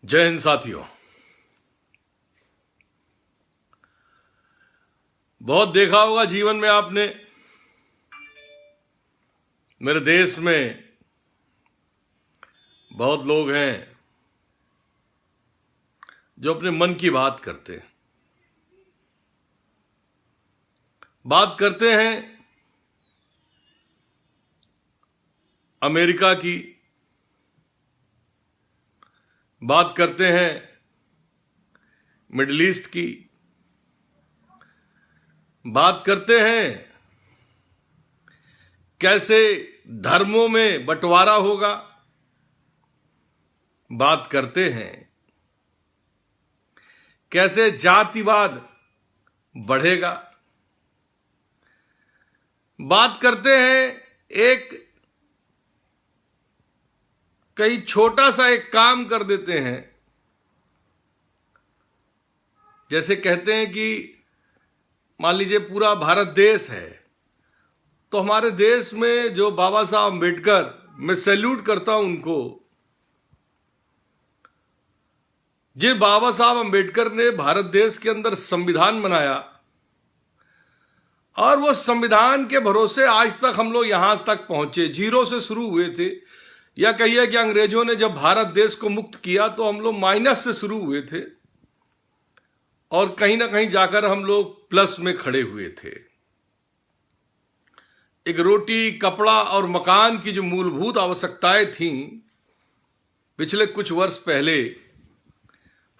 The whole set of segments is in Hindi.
जय हिंद साथियों। बहुत देखा होगा जीवन में आपने, मेरे देश में बहुत लोग हैं जो अपने मन की बात करते हैं अमेरिका की, बात करते हैं मिडिल ईस्ट की, बात करते हैं कैसे धर्मों में बंटवारा होगा, बात करते हैं कैसे जातिवाद बढ़ेगा, बात करते हैं एक कई छोटा सा एक काम कर देते हैं। जैसे कहते हैं कि मान लीजिए पूरा भारत देश है, तो हमारे देश में जो बाबा साहब अम्बेडकर, मैं सैल्यूट करता हूं उनको। जिन बाबा साहब अम्बेडकर ने भारत देश के अंदर संविधान बनाया और वो संविधान के भरोसे आज तक हम लोग यहां तक पहुंचे, जीरो से शुरू हुए थे। या कहिए कि अंग्रेजों ने जब भारत देश को मुक्त किया तो हम लोग माइनस से शुरू हुए थे और कहीं ना कहीं जाकर हम लोग प्लस में खड़े हुए थे। एक रोटी, कपड़ा और मकान की जो मूलभूत आवश्यकताएं थीं, पिछले कुछ वर्ष पहले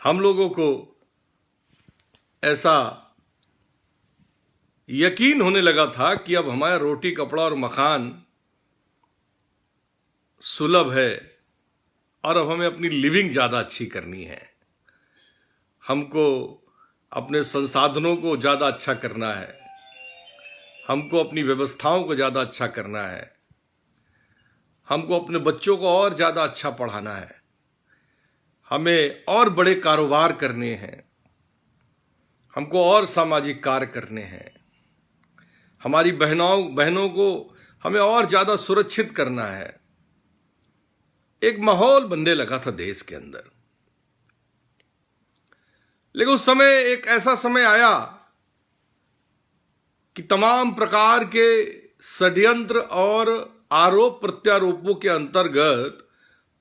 हम लोगों को ऐसा यकीन होने लगा था कि अब हमारा रोटी, कपड़ा और मकान सुलभ है और अब हमें अपनी लिविंग ज्यादा अच्छी करनी है। हमको अपने संसाधनों को ज्यादा अच्छा करना है, हमको अपनी व्यवस्थाओं को ज्यादा अच्छा करना है, हमको अपने बच्चों को और ज्यादा अच्छा पढ़ाना है, हमें और बड़े कारोबार करने हैं, हमको और सामाजिक कार्य करने हैं, हमारी बहनों को हमें और ज्यादा सुरक्षित करना है। एक माहौल बनने लगा था देश के अंदर। लेकिन उस समय एक ऐसा समय आया कि तमाम प्रकार के षड्यंत्र और आरोप प्रत्यारोपों के अंतर्गत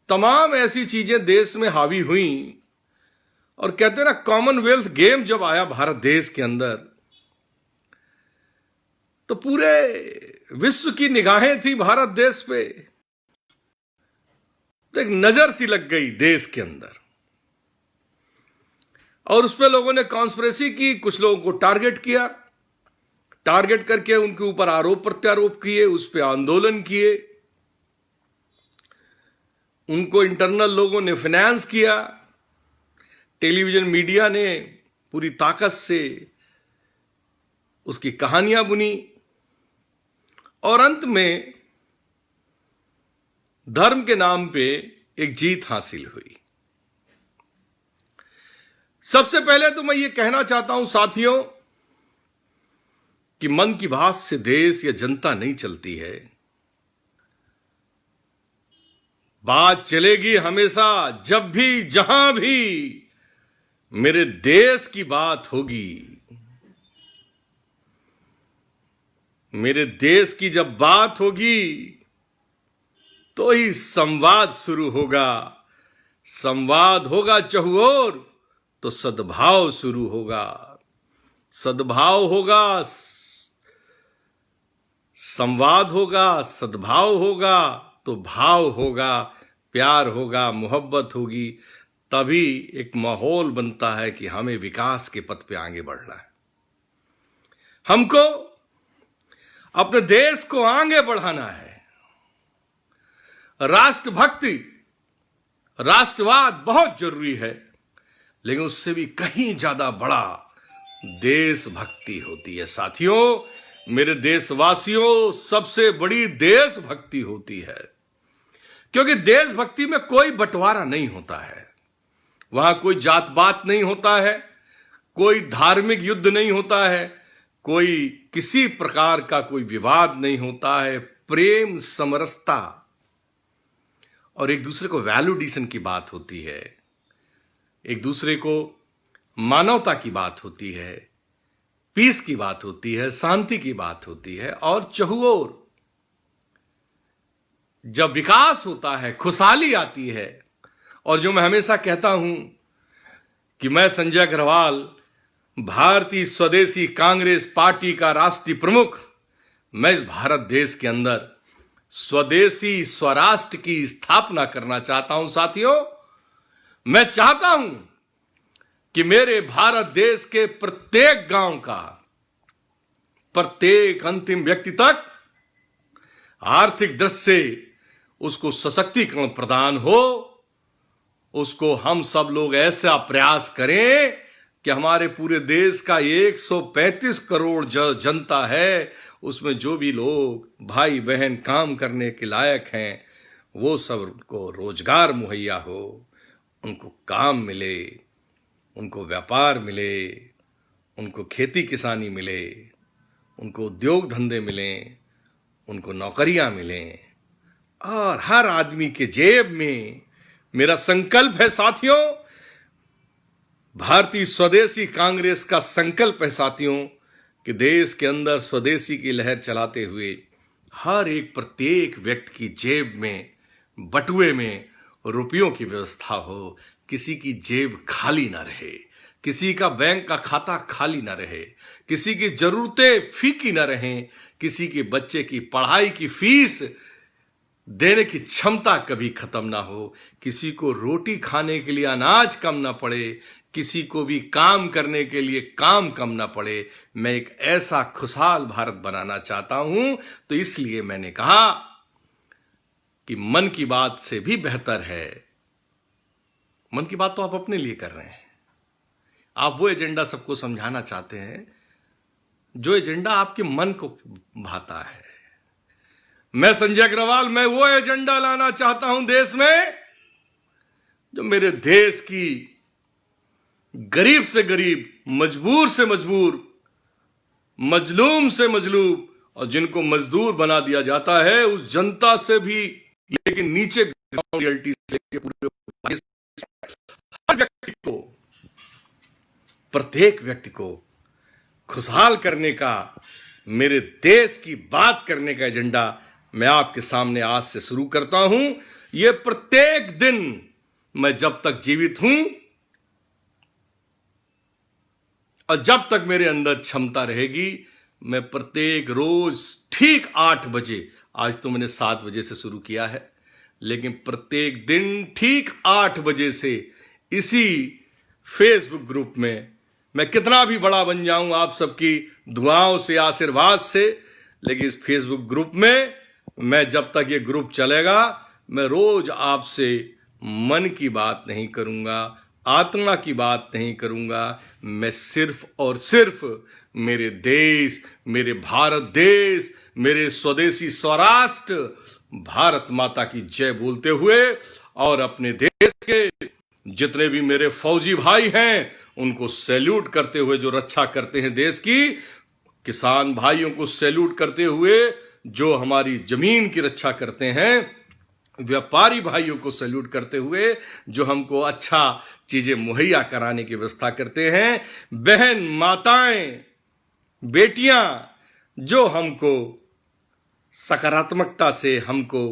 तमाम ऐसी चीजें देश में हावी हुई और कहते हैं ना, कॉमनवेल्थ गेम जब आया भारत देश के अंदर तो पूरे विश्व की निगाहें थी भारत देश पे। तो एक नजर सी लग गई देश के अंदर और उस पे लोगों ने कॉन्स्पिरेसी की, कुछ लोगों को टारगेट किया, टारगेट करके उनके ऊपर आरोप प्रत्यारोप किए, उस पे आंदोलन किए, उनको इंटरनल लोगों ने फाइनेंस किया, टेलीविजन मीडिया ने पूरी ताकत से उसकी कहानियां बुनी और अंत में धर्म के नाम पे एक जीत हासिल हुई। सबसे पहले तो मैं ये कहना चाहता हूं साथियों कि मन की बात से देश या जनता नहीं चलती है। बात चलेगी हमेशा जब भी जहां भी मेरे देश की बात होगी। मेरे देश की जब बात होगी तो ही संवाद शुरू होगा। संवाद होगा चहुओर तो सद्भाव शुरू होगा। सद्भाव होगा, संवाद होगा, सद्भाव होगा तो भाव होगा, प्यार होगा, मोहब्बत होगी। तभी एक माहौल बनता है कि हमें विकास के पथ पे आगे बढ़ना है। हमको अपने देश को आगे बढ़ाना है। राष्ट्रभक्ति, राष्ट्रवाद बहुत जरूरी है, लेकिन उससे भी कहीं ज्यादा बड़ा देशभक्ति होती है। साथियों, मेरे देशवासियों, सबसे बड़ी देशभक्ति होती है, क्योंकि देशभक्ति में कोई बंटवारा नहीं होता है। वहां कोई जात पात नहीं होता है, कोई धार्मिक युद्ध नहीं होता है, कोई किसी प्रकार का कोई विवाद नहीं होता है। प्रेम, समरसता और एक दूसरे को वैल्यूडेशन की बात होती है। एक दूसरे को मानवता की बात होती है, पीस की बात होती है, शांति की बात होती है, और चहुओर जब विकास होता है, खुशहाली आती है। और जो मैं हमेशा कहता हूं कि मैं संजय अग्रवाल, भारतीय स्वदेशी कांग्रेस पार्टी का राष्ट्रीय प्रमुख, मैं इस भारत देश के अंदर स्वदेशी स्वराष्ट्र की स्थापना करना चाहता हूं। साथियों, मैं चाहता हूं कि मेरे भारत देश के प्रत्येक गांव का प्रत्येक अंतिम व्यक्ति तक आर्थिक दृष्टि से उसको सशक्तिकरण प्रदान हो। उसको हम सब लोग ऐसा प्रयास करें कि हमारे पूरे देश का 135 करोड़ जो जनता है, उसमें जो भी लोग भाई बहन काम करने के लायक हैं, वो सब को रोजगार मुहैया हो, उनको काम मिले, उनको व्यापार मिले, उनको खेती किसानी मिले, उनको उद्योग धंधे मिलें, उनको नौकरियां मिलें। और हर आदमी के जेब में मेरा संकल्प है साथियों, भारतीय स्वदेशी कांग्रेस का संकल्प है साथियों, कि देश के अंदर स्वदेशी की लहर चलाते हुए हर एक प्रत्येक व्यक्ति की जेब में, बटुए में रुपयों की व्यवस्था हो। किसी की जेब खाली ना रहे, किसी का बैंक का खाता खाली ना रहे, किसी की जरूरतें फीकी ना रहें, किसी के बच्चे की पढ़ाई की फीस देने की क्षमता कभी खत्म ना हो, किसी को रोटी खाने के लिए अनाज कम ना पड़े, किसी को भी काम करने के लिए काम कम ना पड़े। मैं एक ऐसा खुशहाल भारत बनाना चाहता हूं। तो इसलिए मैंने कहा कि मन की बात से भी बेहतर है, मन की बात तो आप अपने लिए कर रहे हैं, आप वो एजेंडा सबको समझाना चाहते हैं जो एजेंडा आपके मन को भाता है। मैं संजय अग्रवाल, मैं वो एजेंडा लाना चाहता हूं देश में जो मेरे देश की गरीब से गरीब, मजबूर से मजबूर, मजलूम से मजलूम, और जिनको मजदूर बना दिया जाता है उस जनता से भी, लेकिन नीचे ग्राउंड रियलिटी से पूरे हर व्यक्ति को, प्रत्येक व्यक्ति को खुशहाल करने का, मेरे देश की बात करने का एजेंडा मैं आपके सामने आज से शुरू करता हूं। यह प्रत्येक दिन मैं जब तक जीवित हूं और जब तक मेरे अंदर क्षमता रहेगी, मैं प्रत्येक रोज ठीक 8 बजे, आज तो मैंने 7 बजे से शुरू किया है, लेकिन प्रत्येक दिन ठीक 8 बजे से इसी फेसबुक ग्रुप में, मैं कितना भी बड़ा बन जाऊं आप सबकी दुआओं से, आशीर्वाद से, लेकिन इस फेसबुक ग्रुप में मैं, जब तक ये ग्रुप चलेगा, मैं रोज आपसे मन की बात नहीं करूंगा, आत्मा की बात नहीं करूंगा। मैं सिर्फ और सिर्फ मेरे देश, मेरे भारत देश, मेरे स्वदेशी स्वराष्ट्र भारत माता की जय बोलते हुए, और अपने देश के जितने भी मेरे फौजी भाई हैं उनको सैल्यूट करते हुए, जो रक्षा करते हैं देश की, किसान भाइयों को सैल्यूट करते हुए जो हमारी जमीन की रक्षा करते हैं, व्यापारी भाइयों को सैल्यूट करते हुए जो हमको अच्छा चीजें मुहैया कराने की व्यवस्था करते हैं, बहन माताएं, बेटियां जो हमको सकारात्मकता से हमको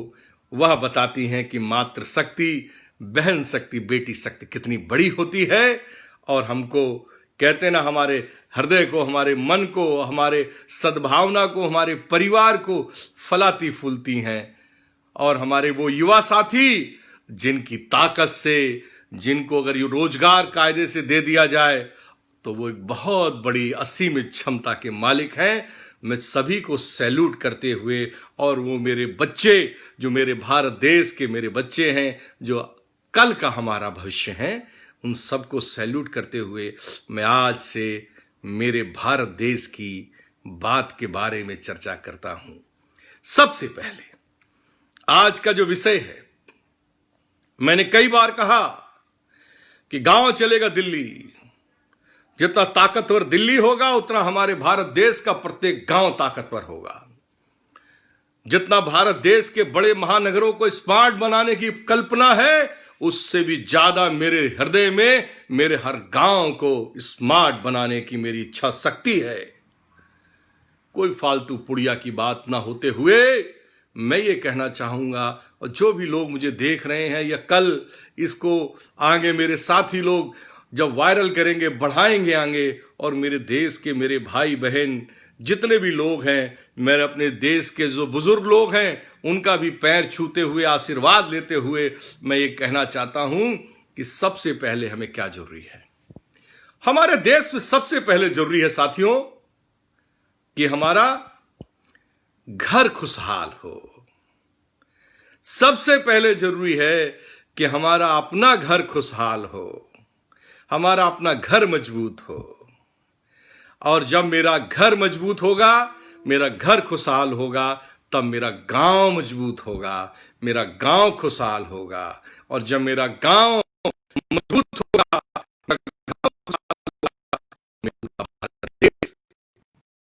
वह बताती हैं कि मातृ शक्ति, बहन शक्ति, बेटी शक्ति कितनी बड़ी होती है, और हमको कहते ना, हमारे हृदय को, हमारे मन को, हमारे सद्भावना को, हमारे परिवार को फलाती फूलती हैं। और हमारे वो युवा साथी जिनकी ताकत से, जिनको अगर ये रोजगार कायदे से दे दिया जाए तो वो एक बहुत बड़ी असीमित क्षमता के मालिक हैं। मैं सभी को सैल्यूट करते हुए, और वो मेरे बच्चे जो मेरे भारत देश के मेरे बच्चे हैं, जो कल का हमारा भविष्य हैं, उन सबको सैल्यूट करते हुए मैं आज से मेरे भारत देश की बात के बारे में चर्चा करता हूं। सबसे पहले आज का जो विषय है, मैंने कई बार कहा कि गांव चलेगा दिल्ली, जितना ताकतवर दिल्ली होगा उतना हमारे भारत देश का प्रत्येक गांव ताकतवर होगा। जितना भारत देश के बड़े महानगरों को स्मार्ट बनाने की कल्पना है, उससे भी ज्यादा मेरे हृदय में मेरे हर गांव को स्मार्ट बनाने की मेरी इच्छा शक्ति है। कोई फालतू पुड़िया की बात ना होते हुए मैं ये कहना चाहूंगा, और जो भी लोग मुझे देख रहे हैं या कल इसको आगे मेरे साथी लोग जब वायरल करेंगे, बढ़ाएंगे आगे, और मेरे देश के मेरे भाई बहन जितने भी लोग हैं, मेरे अपने देश के जो बुजुर्ग लोग हैं, उनका भी पैर छूते हुए आशीर्वाद लेते हुए मैं ये कहना चाहता हूं कि सबसे पहले हमें क्या जरूरी है। हमारे देश में सबसे पहले जरूरी है साथियों कि हमारा घर खुशहाल हो। सबसे पहले जरूरी है कि हमारा अपना घर खुशहाल हो, हमारा अपना घर मजबूत हो। और जब मेरा घर मजबूत होगा, मेरा घर खुशहाल होगा, तब मेरा गांव मजबूत होगा, मेरा गांव खुशहाल होगा। और जब मेरा गांव मजबूत होगा